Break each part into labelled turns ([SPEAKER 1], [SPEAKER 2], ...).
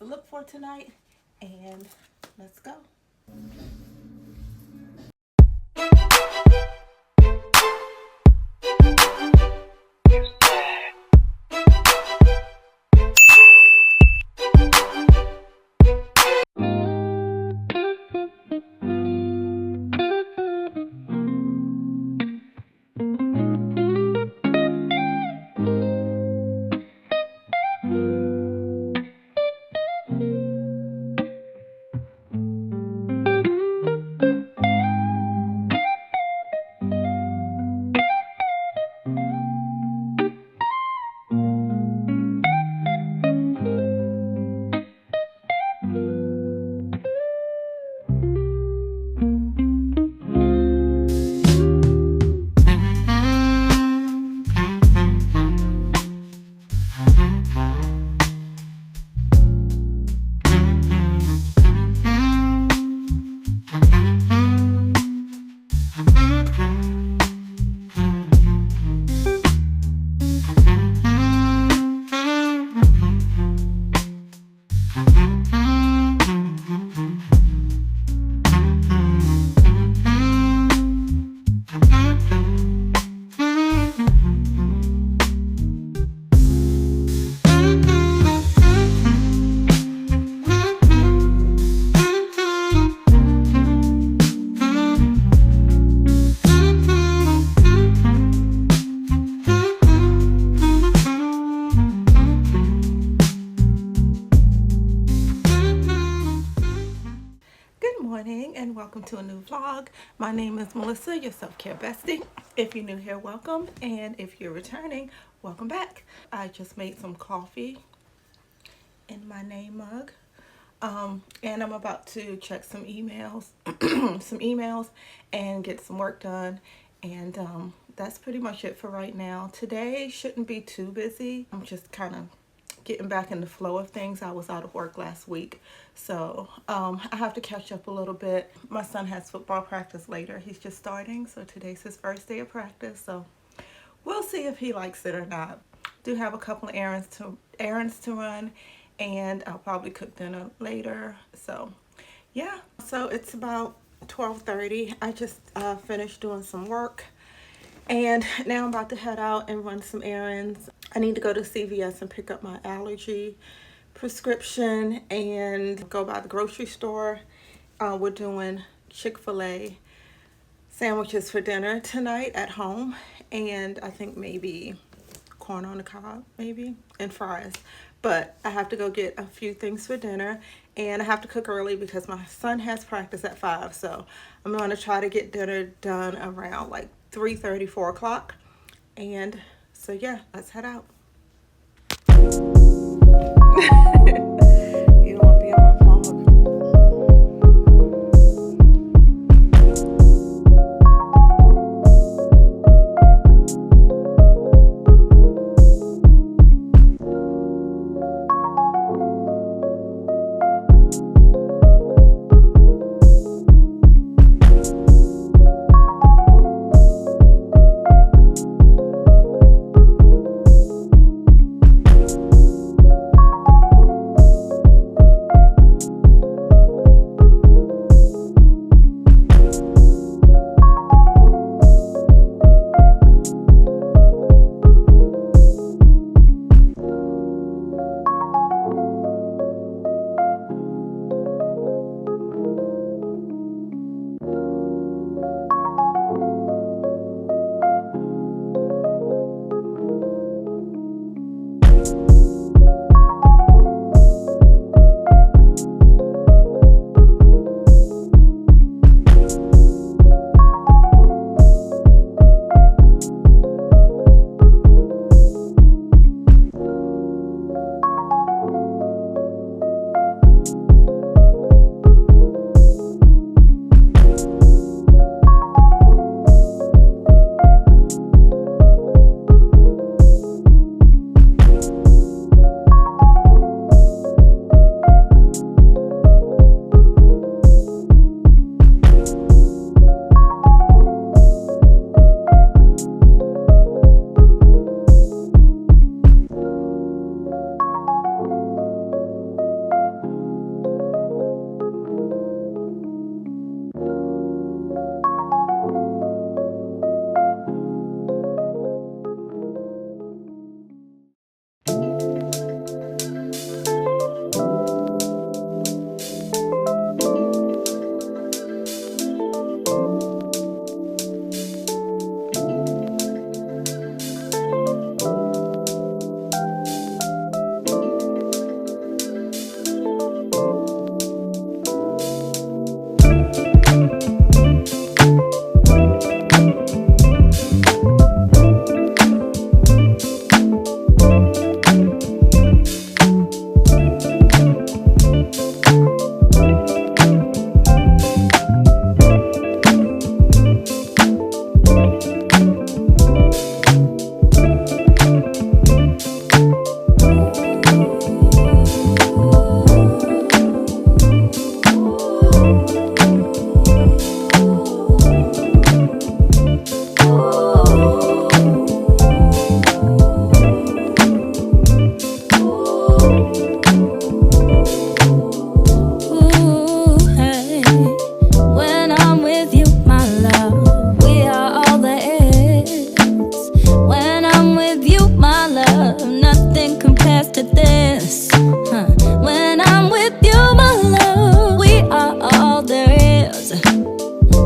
[SPEAKER 1] look for tonight, and let's go. And welcome to a new vlog. My name is Melissa, your self-care bestie. If you're new here, welcome, and if you're returning, welcome back. I just made some coffee in my name mug, and I'm about to check some emails and get some work done, and that's pretty much it for right now. Today shouldn't be too busy. I'm just kind of getting back in the flow of things. I was out of work last week, so I have to catch up a little bit. My son has football practice later. He's just starting, so today's his first day of practice, so we'll see if he likes it or not. Do have a couple of errands to run, and I'll probably cook dinner later. So yeah, so it's about 12:30. I just finished doing some work, and now I'm about to head out and run some errands. I need to go to CVS and pick up my allergy prescription and go by the grocery store. We're doing Chick-Fila sandwiches for dinner tonight at home, and I think maybe corn on the cob, maybe, and fries. But I have to go get a few things for dinner, and I have to cook early because my son has practice at 5, so I'm going to try to get dinner done around like 3:30, 4 o'clock. And so yeah, let's head out. You don't want to be in my vlog.
[SPEAKER 2] compares to this. When I'm with you, my love, we are all there is.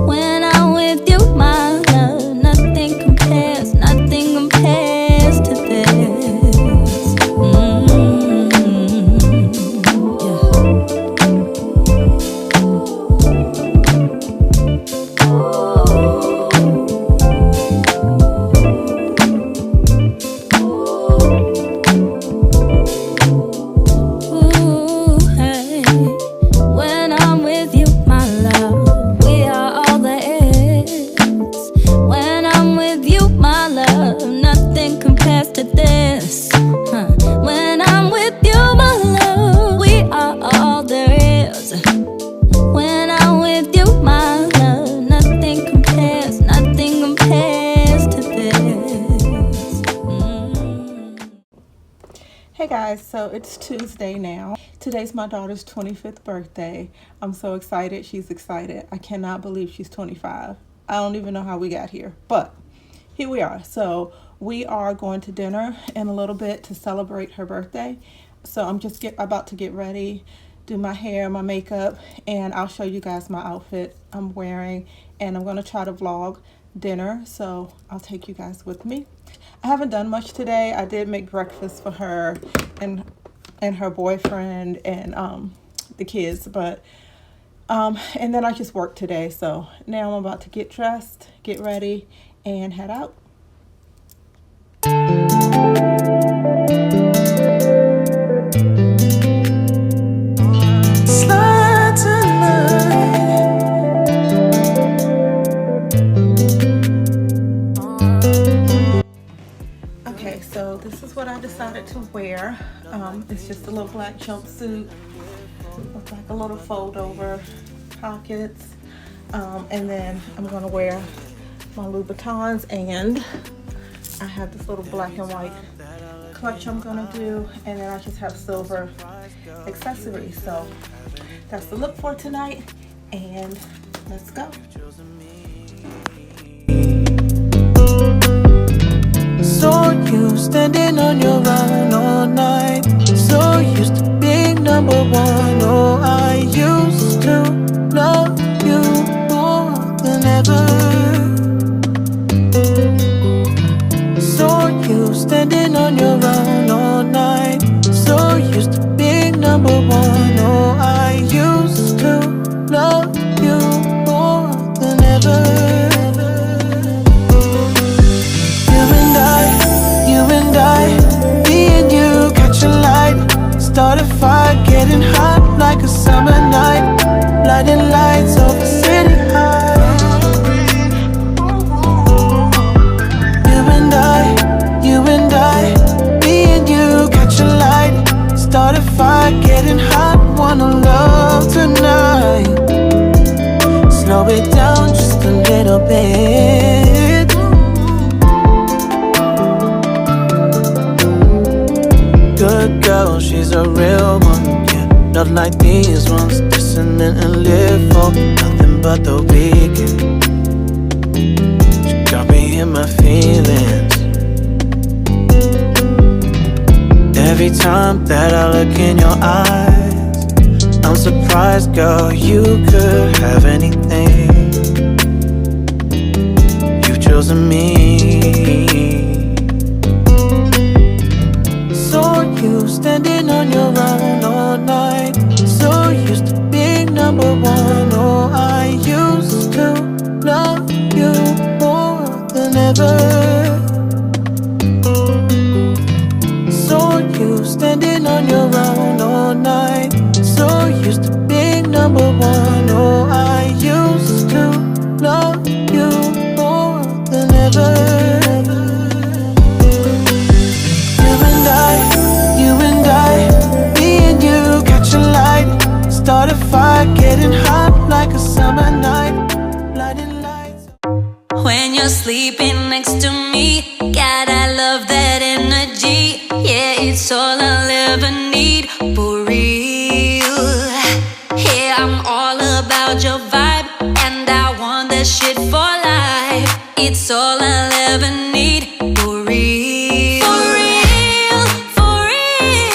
[SPEAKER 2] When I'm with you, my love, nothing compares to this. Ooh, hey. When I'm with you, my love, we are all there is. When I'm with you, my love, nothing compares to this. When I'm with you, my love, we are all there is. When I'm with you, my love, nothing compares to this.
[SPEAKER 1] Hey guys, so it's Tuesday now. Today's my daughter's 25th birthday. I'm so excited. She's excited. I cannot believe she's 25. I don't even know how we got here, but here we are. So we are going to dinner in a little bit to celebrate her birthday. So I'm just about to get ready, do my hair, my makeup, and I'll show you guys my outfit I'm wearing, and I'm going to try to vlog dinner, so I'll take you guys with me. I haven't done much today. I did make breakfast for her and her boyfriend and the kids, but and then I just worked today. So now I'm about to get dressed, get ready, and head out. Okay, so this is what I decided to wear. It's just a little black jumpsuit with like a little fold over pockets. And then I'm gonna wear my Louboutins, and I have this little black and white clutch I'm gonna do, and then I just have silver accessories. So that's the look for tonight, and let's go.
[SPEAKER 3] So you standing on your own all night. So used to being number one. Oh, I used to love you more than ever. So you standing on your own all night. So used to being number one. Oh, I used to love you more than ever. Me and you catch a light, start a fire, getting hot like a summer night, blinding lights over city high. You and I, me and you catch a light, start a fire, getting hot, wanna love tonight. Slow it down just a little bit. Good girl, she's a real one, yeah. Not like these ones, dissonant and live for nothing but the weekend. She got me in my feelings. Every time that I look in your eyes, I'm surprised, girl, you could have anything. You've chosen me. You standing on your own all night. So used to being number one. Oh, I used to love you more than ever. So you standing on your own all night. So used to being number one. Oh, I used to love you more than ever. Start a fire, getting hot like a summer night, blinding lights.
[SPEAKER 2] When you're sleeping next to me, God, I love that energy. Yeah, it's all I'll ever need, for real. Yeah, I'm all about your vibe, and I want that shit for life. It's all I'll ever need, for real. For real, for real.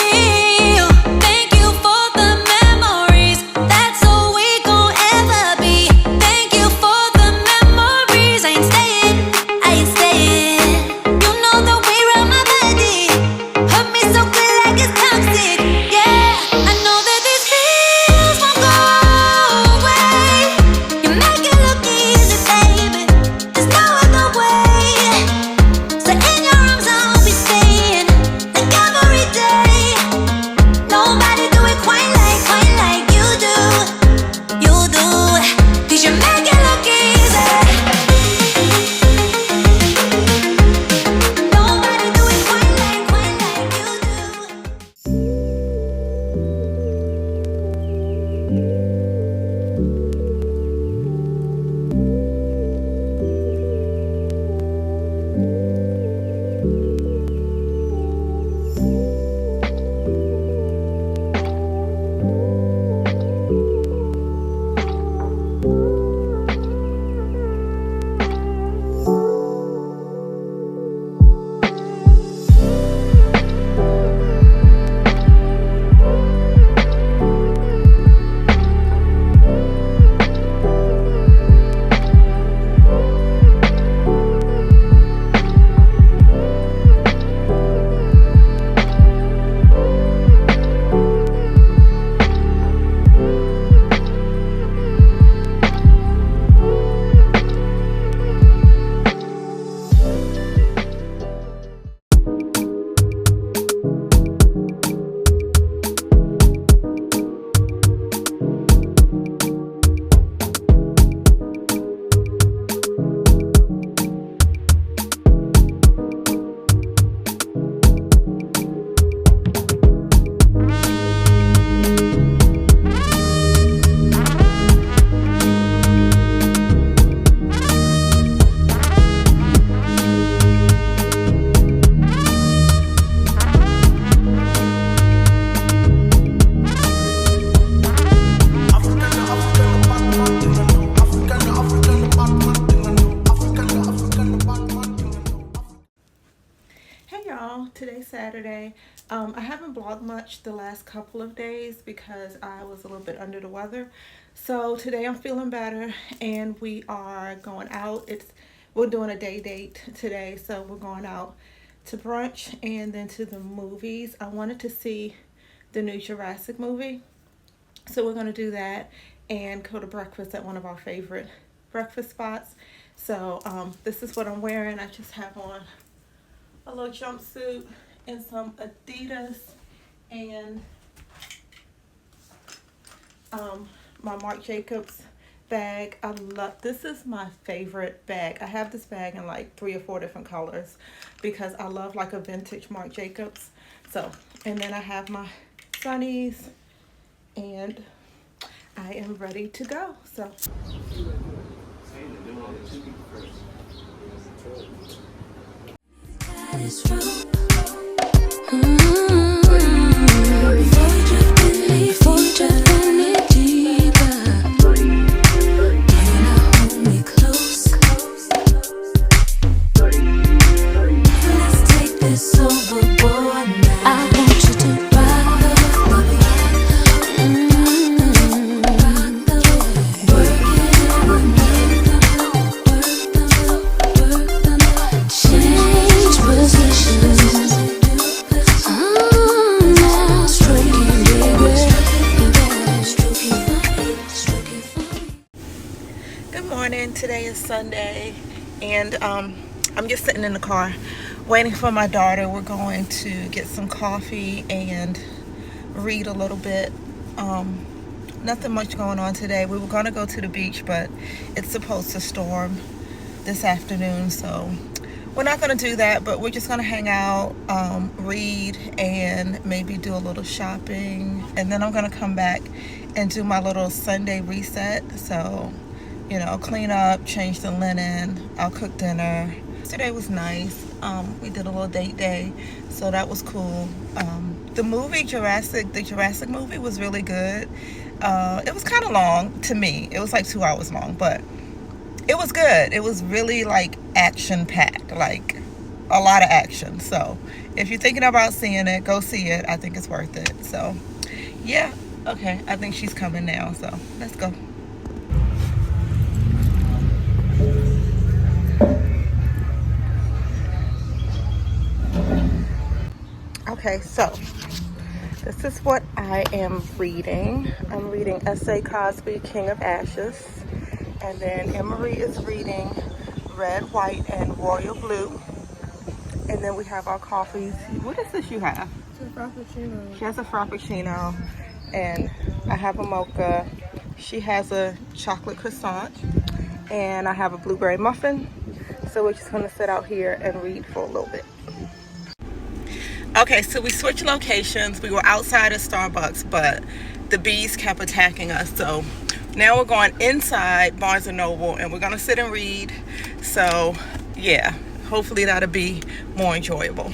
[SPEAKER 1] I haven't vlogged much the last couple of days because I was a little bit under the weather. So today I'm feeling better and we are going out. We're doing a day date today, so we're going out to brunch and then to the movies. I wanted to see the new Jurassic movie. So we're going to do that and go to breakfast at one of our favorite breakfast spots. So this is what I'm wearing. I just have on a little jumpsuit and some Adidas and my Marc Jacobs bag. This is my favorite bag. I have this bag in like 3 or 4 different colors because I love like a vintage Marc Jacobs. So, and then I have my sunnies and I am ready to go. So today is Sunday and I'm just sitting in the car waiting for my daughter. We're going to get some coffee and read a little bit. Nothing much going on today. We were going to go to the beach, but it's supposed to storm this afternoon, so we're not going to do that, but we're just going to hang out, read, and maybe do a little shopping, and then I'm going to come back and do my little Sunday reset. So, you know, clean up, change the linen, I'll cook dinner. Today was nice. We did a little date day, so that was cool. The movie the Jurassic movie was really good. It was kind of long to me. It was like 2 hours long, but it was good. It was really like action packed, like a lot of action. So if you're thinking about seeing it, go see it. I think it's worth it. So yeah, okay, I think she's coming now, so let's go. Okay, so this is what I am reading. I'm reading S.A. Cosby, King of Ashes. And then Emery is reading Red, White, and Royal Blue. And then we have our coffees. What is this you have?
[SPEAKER 4] It's a frappuccino.
[SPEAKER 1] She has a frappuccino. And I have a mocha. She has a chocolate croissant. And I have a blueberry muffin. So we're just going to sit out here and read for a little bit. Okay, so we switched locations. We were outside of Starbucks, but the bees kept attacking us. So now we're going inside Barnes & Noble, and we're going to sit and read. So, yeah, hopefully that'll be more enjoyable.